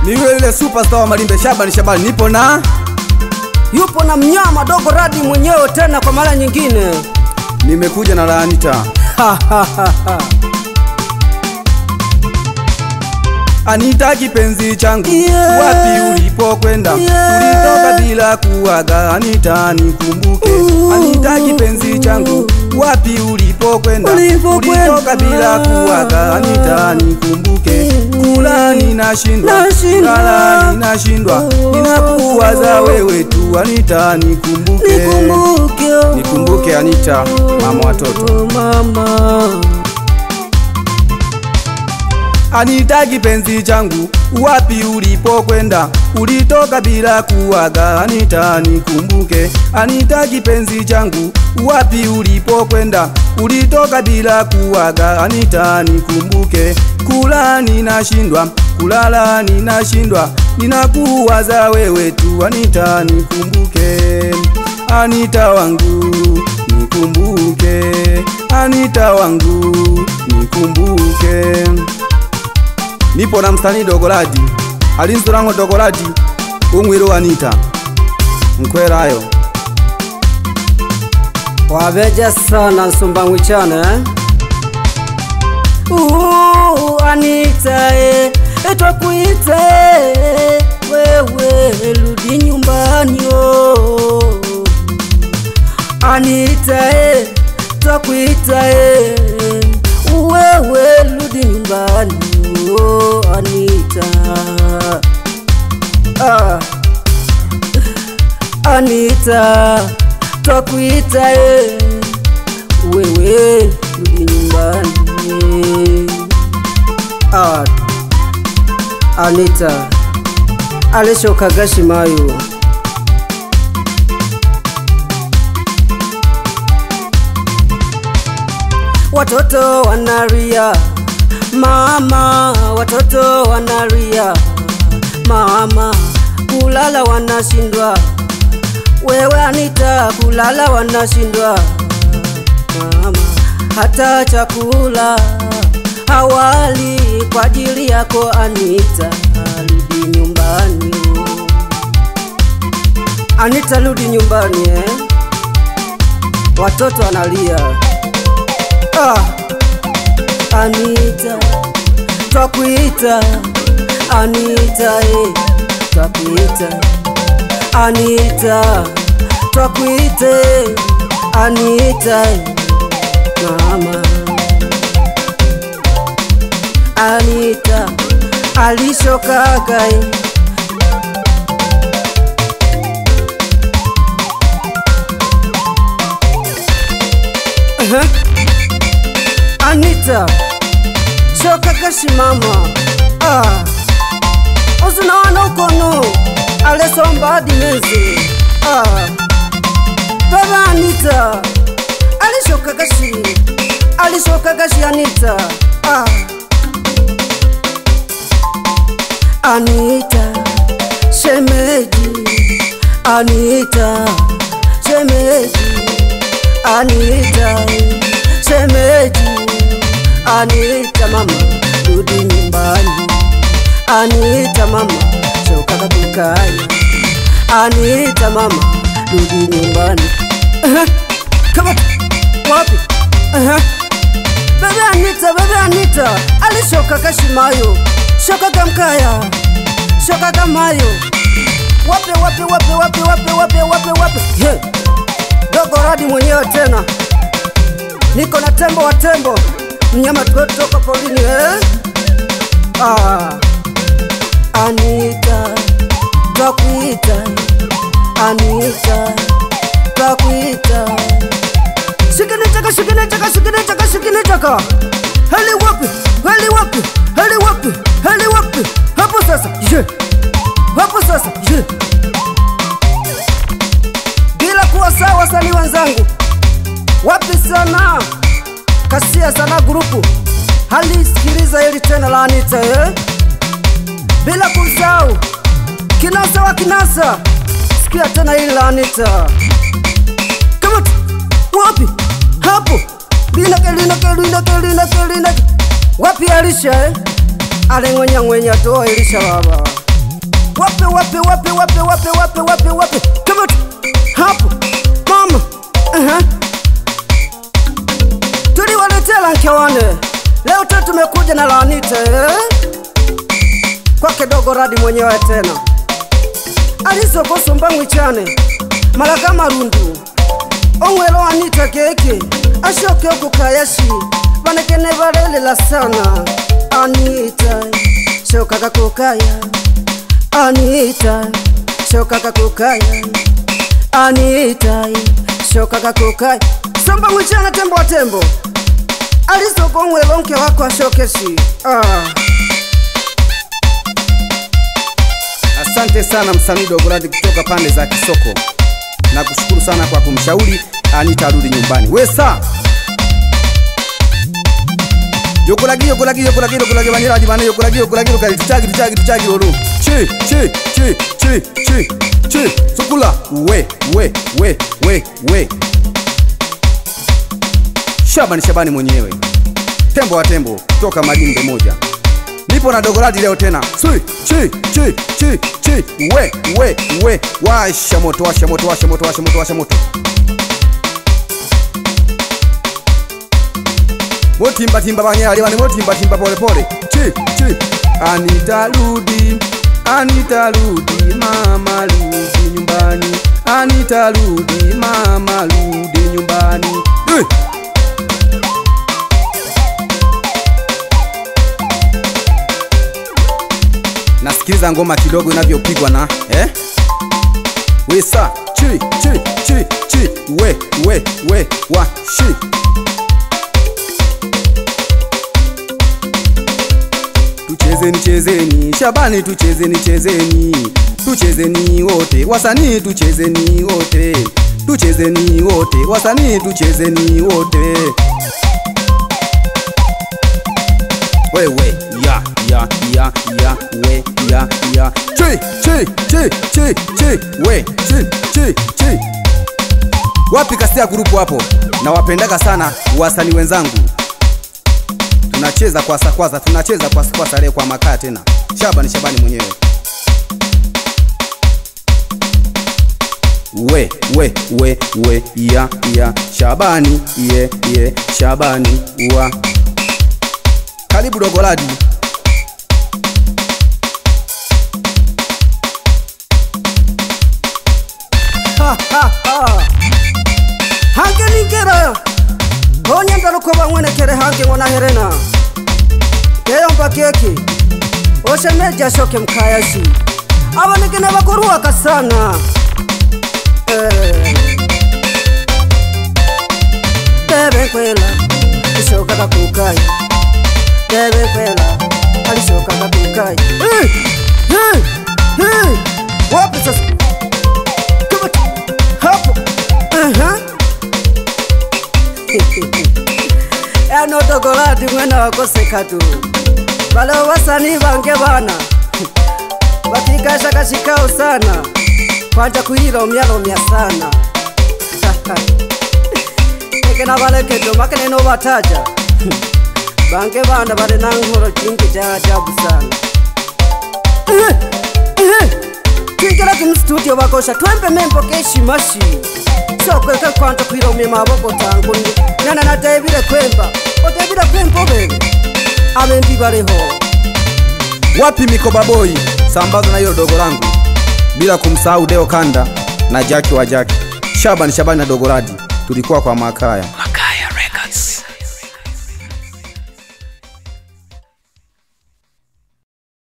Ni yule superstar wa Malimbe Shabani, nipo na yupo na mnyama Dogo Radi mwenyewe tena kwa mara nyingine. Nimekuja na Anita. Anita kipenzi changu, wapi ulipokwenda? Ulitoka bila kuaga, Anita nikumbuke. Anita kipenzi changu, wapi ulipokwenda? Ulitoka bila kuaga, Anita nikumbuke. Kula ninashindwa, kulala ninashindwa, ninakuwaza wewe tu, Anita nikumbuke. Nikumbuke Anita, mama watoto. Anita kipenzi changu, wapi ulipokwenda? Ulitoka bila kuaga, Anita nikumbuke. Anita kipenzi changu, wapi ulipokwenda? Ulitoka bila kuaga, Anita nikumbuke. Kula ninashindwa, kulala ninashindwa, ninakuwaza wewe tu, Anita nikumbuke. Anita wangu nikumbuke, Anita wangu nikumbuke. Nipo na msanii Dogo Radi, alinzurango Dogo Radi, umwiro Anita mkwera ayo wabeja sana nsumba ngwichane. Anita twakuita wewe rudi nyumbani. Anita twakuita wewe rudi nyumbani. Anita, Anita twakuita wewe rudi nyumbani. Anita alishoka gashimayo. Watoto wanaria mama, watoto wanaria mama, kulala wanashindwa. Wewe Anita kulala wanashindwa mama, hata chakula hawali kwa ajili yako Anita, rudi nyumbani. Anita rudi nyumbani watoto wanalia. Anita twakuita, Anita twakuita, Anita twakuita, Anita mama. Anita alishokaga Anita shoka kashimama. Usunawana ukono alesomba dimezi. Baba Anita alishoka kashi Anita. Anita shemeji, Anita shemeji, Anita shemeji, Anita mama rudi nyumbani. Anita mama shoka kabukaya, Anita mama rudi nyumbani. Kama wapi? Bebe Anita alishoka kashimayo, shoka kamkaya, shoka kamayo. Wapi? Dogo Radi mwenyewe tena. Niko na tembo wa tembo, mnyama kutoka porini Anita twakuita, Anita twakuita. Shikinitaka heli wapi? Hapo sasa bila kuwa sawa wasanii wenzangu. Wapi sana Kasia sana grupu hali sikiliza hili tena la Anita bila kusahau Kinasa wa Kinasa, sikia tena hili la Anita. Kama wapi? Hapo lina. Wapi Alisha Alengonya toa Elisha baba. wapi. Come on. Hapo. Mama. Tuliwaletea Nkewane. Leo tatu tumekuja na Lanita kwake Dogo Radi mwenyewe tena. Alisokosomba mwichane Malaga marundu Onwelo Anita keke Ashoke okukayashi Banekene barelela sana Anita Shoka kakukaya Anita Shoka kakukaya Anita Shoka kakukaya Somba mwichane tembo wa tembo Alisoko onwelo nke wako ashokeshi Asante sana msanii Dogo Radi kutoka pande za Kisoko. Na kushukuru sana kwa kumshauri Anita arudi nyumbani. Wesa Yokulagi banyiraji bane yokulagi kali tuchagi lolu. Chi sukula we Shabani mwenyewe. Tembo wa tembo kutoka Madinde moja. Nipo na Dogo Radi leo tena. Chi we washa moto. Motimba banyali bane motimba pole. Chi Anita rudi mama rudi nyumbani. Anita rudi mama rudi nyumbani. Nasikiliza ngoma kidogo inavyopigwa na Wesa chi we wa shi Tuchezeni Shabani tuchezeni wote wasanii tuchezeni wote wasanii tuchezeni wote wewe ya Chi wapi Kasia grupu hapo. Na wapendaka sana wasanii wenzangu. Tunacheza kwa sa leo kwa makaa tena. Shabani mwenyewe. We ya Shabani Shabani wa. Karibu Dogo Radi. Hange ningera Honya ndaruko bamwene kere hange ngona herena Keyomba keki Osha meja shoke mkayashi Abanegene bakuruwaka sana Bebe kwela Ishoka kakukaya Bebe kwela Alishoka kakukaya Wapi sasa Hapo Ano Dogo Radi mwena wakoseka tu Bale wasanii bange bana Bakikasha kashikao sana Kwanja kuhila umya sana Eke na bale kedo makene no bataja Bange bana bale na nkoro jingi cha ajabu sana Twigera ku studio bakosha twembe membo keshimashi Sokweka kwanja kuhila umya maboko tangu Nana na David Kwemba Otebira Kwemba bebe Amembi bareho Wapi Mikoba Boy sambaza na hiyo dogo langu bila kumsahau Deo Kanda na Jackie wa Jackie. Shabani na Dogo Radi tulikuwa kwa makaya.